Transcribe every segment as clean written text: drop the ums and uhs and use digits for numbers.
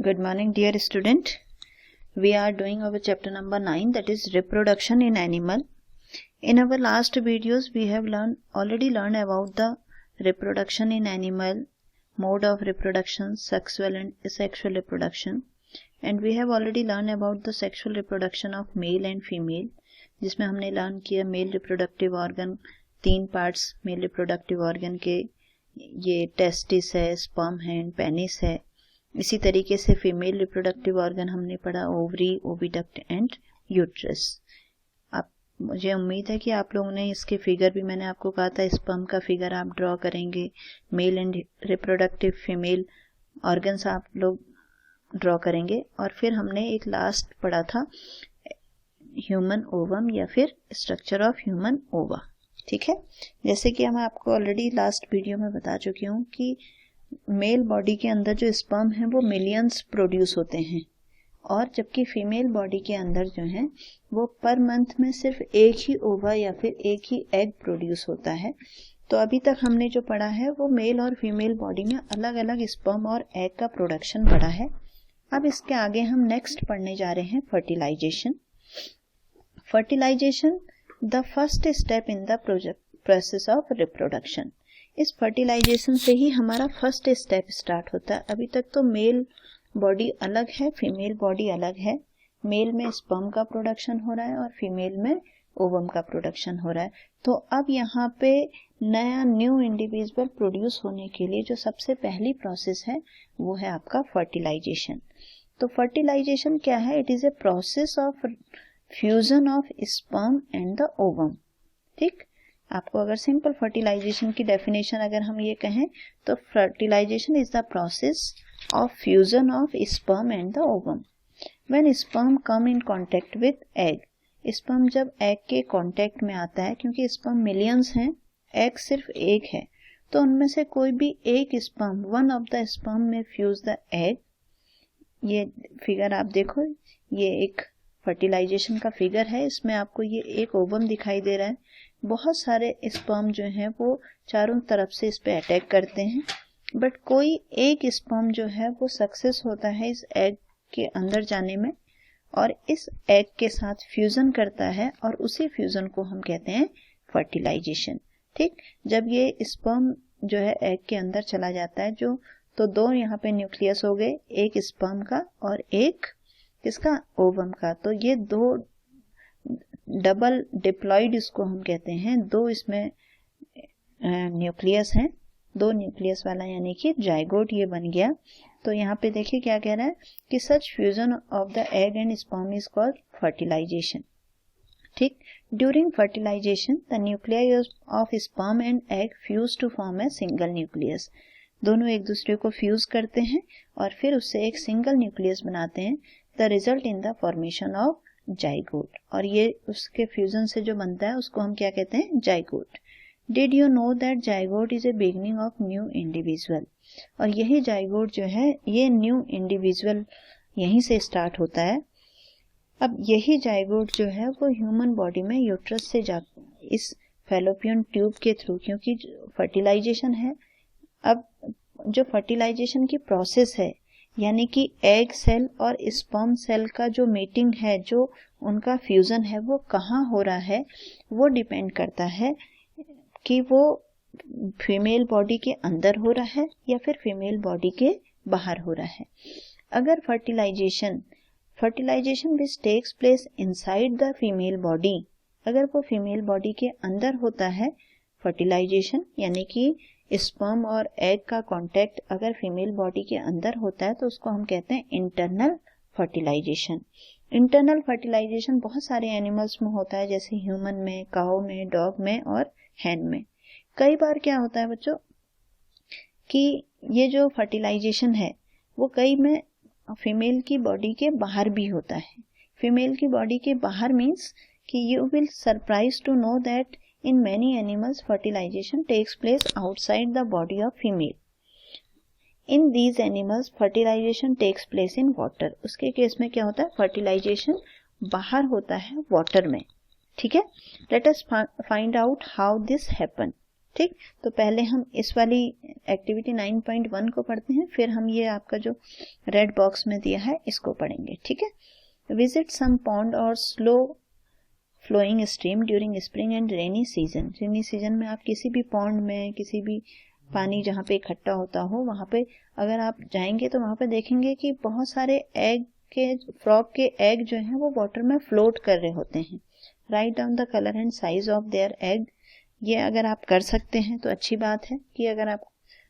Good morning, dear student. We are doing our chapter number 9, that is reproduction in animal. In our last videos, we have already learned about the reproduction in animal, mode of reproduction, sexual and asexual reproduction, and we have already learned about the sexual reproduction of male and female, जिसमें हमने learn किया male reproductive organ, 3 parts male reproductive organ के, ये testis है, sperm है, penis है. इसी तरीके से फीमेल रिप्रोडक्टिव ऑर्गन हमने पढ़ा ओवरी, ओविडक्ट एंड यूट्रस. आप मुझे उम्मीद है कि आप लोगों ने इसके फिगर भी, मैंने आपको कहा था स्पर्म का फिगर आप ड्रॉ करेंगे, male and reproductive female organs आप लोग ड्रॉ करेंगे. और फिर हमने एक लास्ट पढ़ा था ह्यूमन ओवम या फिर स्ट्रक्चर ऑफ ह्यूमन ओवा. ठीक है, जैसे कि मैं आपको ऑलरेडी लास्ट वीडियो में बता चुकी हूँ कि मेल बॉडी के अंदर जो स्पर्म है वो मिलियंस प्रोड्यूस होते हैं, और जबकि फीमेल बॉडी के अंदर जो है वो पर मंथ में सिर्फ एक ही ओवा या फिर एक ही एग प्रोड्यूस होता है. तो अभी तक हमने जो पढ़ा है वो मेल और फीमेल बॉडी में अलग अलग स्पर्म और एग का प्रोडक्शन पढ़ा है. अब इसके आगे हम नेक्स्ट पढ़ने जा रहे हैं fertilisation. Fertilisation the first step in the process of reproduction. इस फर्टिलाइजेशन से ही हमारा फर्स्ट स्टेप स्टार्ट होता है. अभी तक तो मेल बॉडी अलग है, फीमेल बॉडी अलग है. मेल में स्पर्म का प्रोडक्शन हो रहा है और फीमेल में ओवम का प्रोडक्शन हो रहा है. तो अब यहाँ पे नया न्यू इंडिविजुअल प्रोड्यूस होने के लिए जो सबसे पहली प्रोसेस है वो है आपका फर्टिलाइजेशन. तो फर्टिलाइजेशन क्या है? It is a process of fusion of sperm and the ovum. ठीक, आपको अगर सिंपल फर्टिलाइजेशन की डेफिनेशन अगर हम ये कहें तो fertilisation is the process of fusion of sperm and the ovum. When sperm come in contact with egg, sperm जब एग के कांटेक्ट में आता है, क्योंकि स्पर्म मिलियंस हैं, एग सिर्फ एक है, तो उनमें से कोई भी एक sperm, one of the sperm में फ्यूज द एग. ये फिगर आप देखो, ये एक फर्टिलाइजेशन का फिगर है. इसमें आपको ये एक ओवम दिखाई दे रहा है. बहुत सारे स्पर्म जो हैं वो चारों तरफ से इस पे अटैक करते हैं, बट कोई एक स्पर्म जो है वो सक्सेस होता है इस एग के अंदर जाने में और इस एग के साथ फ्यूजन करता है, और उसी फ्यूजन को हम कहते हैं फर्टिलाइजेशन. ठीक, जब ये स्पर्म जो है एग के अंदर चला जाता है, जो तो 2 यहाँ पे न्यूक्लियस हो गए, एक स्पर्म का और एक किसका, ओवम का. तो ये 2 डबल डिप्लॉइड इसको हम कहते हैं. 2 इसमें न्यूक्लियस हैं, 2 न्यूक्लियस वाला, यानी कि जाइगोट ये बन गया. तो यहाँ पे देखिए क्या कह रहा है कि such fusion of the egg and sperm is called fertilization. ठीक, during fertilization the nuclei of sperm and egg fuse to form a single nucleus. दोनों एक दूसरे को फ्यूज करते हैं और फिर उससे एक सिंगल न्यूक्लियस बनाते हैं. The result in the formation of zygote, और ये उसके फ्यूजन से जो बनता है उसको हम क्या कहते हैं, zygote. Did you know that zygote is a beginning of new individual. और यही जाइगोट जो है, ये न्यू इंडिविजुअल यहीं से स्टार्ट होता है. अब यही जाइगोट जो है वो ह्यूमन बॉडी में यूट्रस से जा, इस फैलोपियन ट्यूब के थ्रू, क्योंकि फर्टिलाइजेशन है. अब जो फर्टिलाइजेशन की प्रोसेस है, यानी कि एग सेल और स्पर्म सेल का जो मीटिंग है, जो उनका फ्यूजन है, वो कहाँ हो रहा है, वो डिपेंड करता है कि वो फीमेल बॉडी के अंदर हो रहा है या फिर फीमेल बॉडी के बाहर हो रहा है. अगर fertilisation which takes place inside the female body, अगर वो फीमेल बॉडी के अंदर होता है फर्टिलाइजेशन, यानी कि स्पर्म और एग का कांटेक्ट अगर फीमेल बॉडी के अंदर होता है तो उसको हम कहते हैं इंटरनल फर्टिलाइजेशन. इंटरनल फर्टिलाइजेशन बहुत सारे एनिमल्स में होता है, जैसे ह्यूमन में, काऊ में, डॉग में और हैन में. कई बार क्या होता है बच्चों कि ये जो फर्टिलाइजेशन है वो कई में फीमेल की बॉडी के बाहर भी होता है. फीमेल की बॉडी के बाहर मीन्स कि you will surprise to know that in many animals fertilization takes place outside the body of female. In these animals fertilization takes place in water. उसके केस में क्या होता है, फर्टिलाइजेशन बाहर होता है वाटर में. ठीक है, let us find out how this happen. ठीक, तो पहले हम इस वाली एक्टिविटी 9.1 को पढ़ते हैं, फिर हम ये आपका जो रेड बॉक्स में दिया है इसको पढ़ेंगे। ठीक है, विजिट सम पॉन्ड और slow flowing stream during spring and rainy season. Rainy season में आप किसी भी पॉन्ड में, किसी भी पानी जहाँ पे इकट्ठा होता हो वहाँ पे अगर आप जाएंगे तो वहाँ पे देखेंगे कि बहुत सारे एग के, फ्रॉग के एग जो हैं वो वाटर में फ्लोट कर रहे होते हैं। Write down the colour and size of their egg. ये अगर आप कर सकते हैं तो अच्छी बात है, कि अगर आप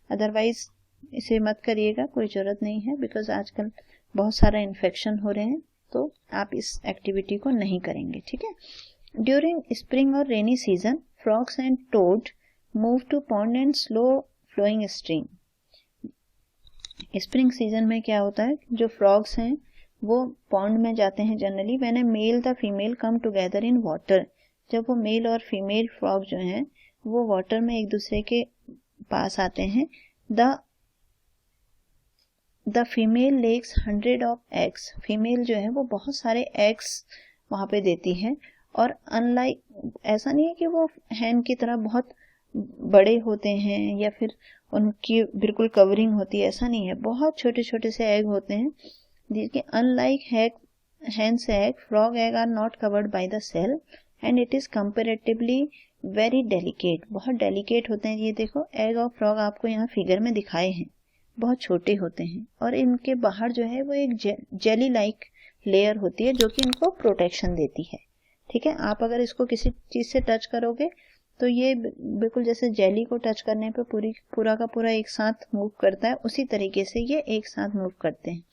अदरवाइज इसे मत करिएगा, कोई ज़रूरत नहीं है, बिकॉज आजकल बहुत सारा इन्फेक्शन हो रहे हैं, तो आप इस एक्टिविटी को नहीं करेंगे। ठीक है, ड्यूरिंग स्प्रिंग और rainy season frogs and toad move to pond and slow flowing stream. Spring season में क्या होता है, जो फ्रॉग्स हैं वो पॉन्ड में जाते हैं generally. When a male the female come together in water, जब वो मेल और फीमेल फ्रॉग जो हैं वो वाटर में एक दूसरे के पास आते हैं। The female legs 100 of eggs, female जो है वो बहुत सारे एग्स वहाँ पे देती है। और अनलाइक, ऐसा नहीं है कि वो हैन की तरह बहुत बड़े होते हैं या फिर उनकी बिल्कुल कवरिंग होती है, ऐसा नहीं है, बहुत छोटे छोटे से एग होते हैं जिसके unlike hen's egg, frog egg are not covered by the cell and it is comparatively very delicate, बहुत डेलिकेट होते हैं। ये देखो एग और फ्रॉग आपको यहाँ फिगर में दिखाए हैं, बहुत छोटे होते हैं और इनके बाहर जो है वो एक जेली लाइक लेयर होती है जो कि इनको प्रोटेक्शन देती है। ठीक है, आप अगर इसको किसी चीज से टच करोगे तो ये बिल्कुल जैसे जेली को टच करने पे पूरा का पूरा एक साथ मूव करता है, उसी तरीके से ये एक साथ मूव करते हैं।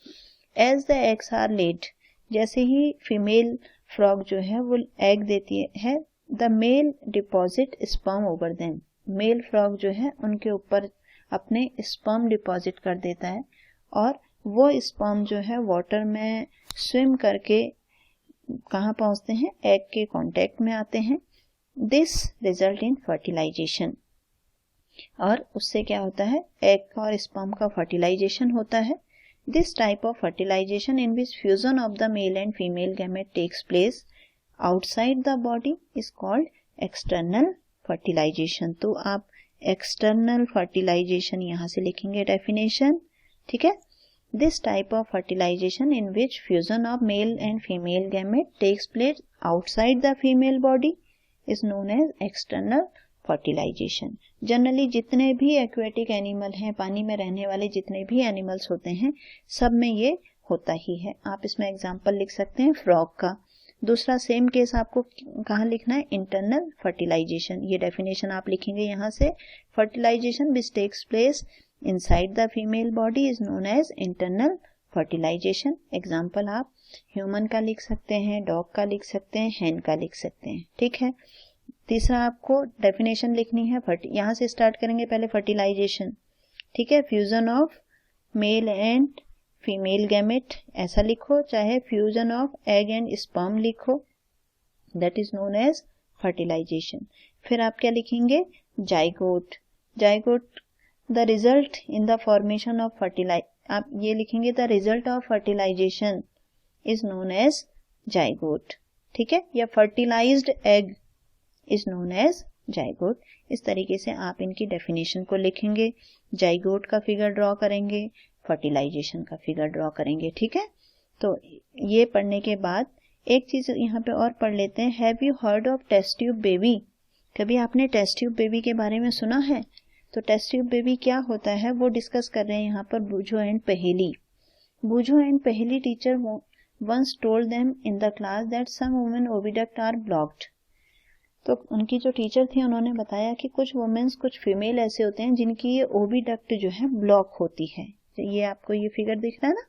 As the eggs are laid, जैसे ही फीमेल फ्रॉग जो है वो एग देती है, the male deposit sperm over them, male frog जो है उनके ऊपर अपने स्पर्म डिपॉजिट कर देता है और वो स्पर्म जो है वाटर में स्विम करके कहाँ पहुंचते हैं, एग के कांटेक्ट में आते हैं। दिस रिजल्ट इन फर्टिलाइजेशन, और उससे क्या होता है, एग और स्पर्म का फर्टिलाइजेशन होता है। This type of fertilisation in which fusion of the male and female gamete takes place outside the body is called external fertilisation. तो आप एक्सटर्नल फर्टिलाइजेशन यहाँ से लिखेंगे डेफिनेशन। ठीक है, this type of fertilisation in which fusion of male and female gamete takes place outside the female body is known as external fertilisation. Generally जितने भी aquatic animal हैं, पानी में रहने वाले जितने भी एनिमल्स होते हैं, सब में ये होता ही है। आप इसमें एग्जांपल लिख सकते हैं फ्रॉग का। दूसरा सेम केस आपको कहाँ लिखना है, इंटरनल फर्टिलाइजेशन। ये डेफिनेशन आप लिखेंगे यहाँ से, fertilisation which takes place inside the female body is known as internal fertilisation. Example आप ह्यूमन का लिख सकते हैं, डॉग का लिख सकते हैं, हैन का लिख सकते हैं। ठीक है, तीसरा आपको डेफिनेशन लिखनी है, यहाँ से स्टार्ट करेंगे पहले फर्टिलाइजेशन। ठीक है, fusion of male and female gamete ऐसा लिखो, चाहे fusion of egg and sperm लिखो, that is known as fertilization. फिर आप क्या लिखेंगे, zygote. Zygote the result in the formation of आप ये लिखेंगे the result of fertilization is known as zygote. ठीक है, या fertilized egg is known as zygote. इस तरीके से आप इनकी डेफिनेशन को लिखेंगे, जाइगोट का फिगर ड्रॉ करेंगे, फर्टिलाइजेशन का फिगर ड्रॉ करेंगे। ठीक है, तो ये पढ़ने के बाद एक चीज यहाँ पे और पढ़ लेते हैं। Have you heard of test tube baby? कभी आपने टेस्ट ट्यूब बेबी के बारे में सुना है? तो टेस्ट ट्यूब बेबी क्या होता है वो डिस्कस कर रहे हैं यहाँ पर बूझो एंड पहेली। बूझो एंड पहेली teacher once told them in the class that some women oviduct are blocked। तो उनकी जो टीचर थी उन्होंने बताया कि कुछ वुमेन्स, कुछ फीमेल ऐसे होते हैं जिनकी ये ओविडक्ट जो है ब्लॉक होती है। ये आपको ये फिगर दिख रहा है ना,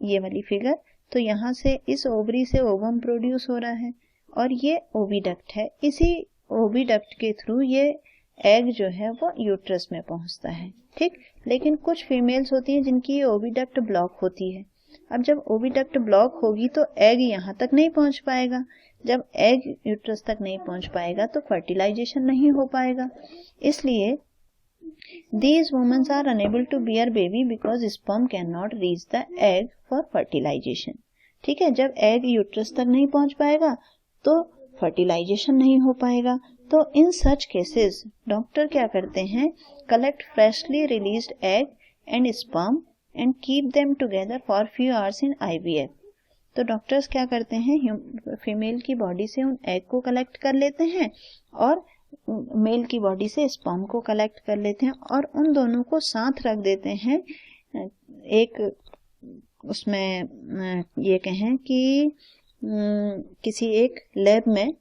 ये वाली फिगर, तो यहाँ से इस ओवरी से ओवम प्रोड्यूस हो रहा है और ये ओविडक्ट है। इसी ओविडक्ट के थ्रू ये एग जो है वो यूट्रस में पहुंचता है। ठीक, लेकिन कुछ फीमेल्स होती हैं जिनकी ये ओविडक्ट ब्लॉक होती है। अब जब ओविडक्ट ब्लॉक होगी तो एग यहाँ तक नहीं पहुंच पाएगा। जब एग यूट्रस तक नहीं पहुंच पाएगा तो फर्टिलाइजेशन नहीं हो पाएगा। इसलिए these women are unable to bear baby because sperm cannot reach the egg for fertilization। ठीक है, जब एग यूट्रस तक नहीं पहुंच पाएगा तो फर्टिलाइजेशन नहीं हो पाएगा। तो इन सच केसेस डॉक्टर क्या करते हैं, collect freshly released egg and sperm and keep them together for few hours in IVF। तो डॉक्टर्स क्या करते हैं, फीमेल की बॉडी से उन एग को कलेक्ट कर लेते हैं और मेल की बॉडी से स्पर्म को कलेक्ट कर लेते हैं और उन दोनों को साथ रख देते हैं एक उसमें ये कहें कि किसी एक लैब में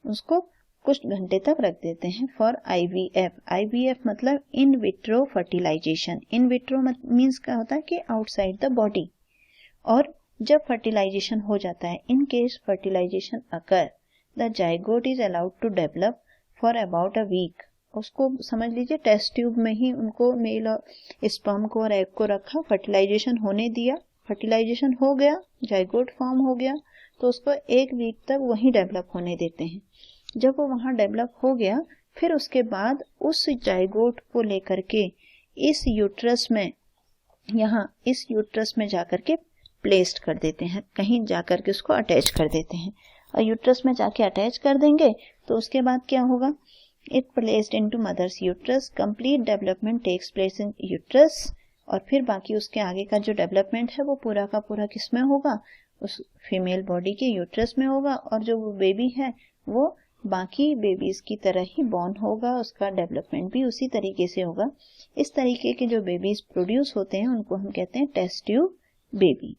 उसको कुछ घंटे तक रख देते हैं फॉर IVF। IVF मतलब in vitro fertilisation. In vitro means क्या होता है कि आउटसाइड द बॉडी। और जब फर्टिलाइजेशन हो जाता है, in case fertilisation occur, the zygote is allowed to develop for about a week. उसको समझ लीजिए टेस्ट ट्यूब में ही उनको मेल और स्पर्म को और एग को रखा, फर्टिलाइजेशन होने दिया, फर्टिलाइजेशन हो गया, जाइगोट फॉर्म हो गया, तो उसको एक वीक तक वहीं डेवलप होने देते हैं। जब वो वहां डेवलप हो गया, फिर उसके बाद उस जाइगोट को लेकर के इस यूट्रस में, यहाँ इस यूट्रस में जाकर के प्लेस्ड कर देते हैं, कहीं जाकर के उसको अटैच कर देते हैं। और यूट्रस में जाके अटैच कर देंगे तो उसके बाद क्या होगा, it placed into mother's uterus, complete development takes place in uterus. और फिर बाकी उसके आगे का जो डेवलपमेंट है वो पूरा का पूरा किस में होगा, उस फीमेल बॉडी के यूट्रस में होगा। और जो वो बेबी है वो बाकी बेबीज की तरह ही बॉर्न होगा, उसका डेवलपमेंट भी उसी तरीके से होगा। इस तरीके के जो बेबीज प्रोड्यूस होते हैं उनको हम कहते हैं test tube baby.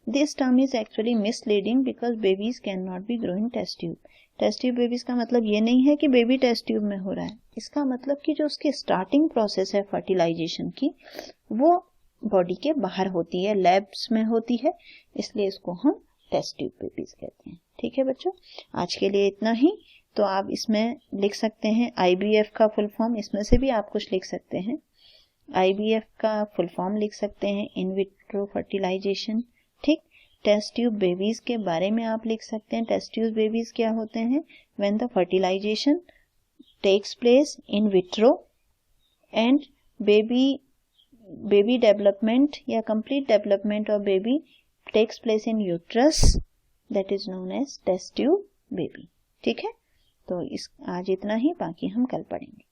This term is actually misleading because babies can not be grow in test tube. Test tube babies का मतलब ये नहीं है कि बेबी टेस्ट ट्यूब में हो रहा है, इसका मतलब कि जो उसकी स्टार्टिंग प्रोसेस है फर्टिलाइजेशन की वो बॉडी के बाहर होती है, लैब्स में होती है, इसलिए इसको हम टेस्ट ट्यूब बेबीज कहते हैं। ठीक है बच्चों, आज के लिए इतना ही। तो आप इसमें लिख सकते हैं IVF का फुल फॉर्म, इसमें से भी आप कुछ लिख सकते हैं। IVF का फुल फॉर्म लिख सकते हैं इन विट्रो फर्टिलाइजेशन। ठीक, टेस्ट ट्यूब बेबीज के बारे में आप लिख सकते हैं, टेस्ट ट्यूब बेबीज क्या होते हैं, when the fertilization takes place in vitro and baby development या complete development of baby takes place in uterus, that is known as test tube baby. ठीक है, तो आज इतना ही, बाकी हम कल पढ़ेंगे।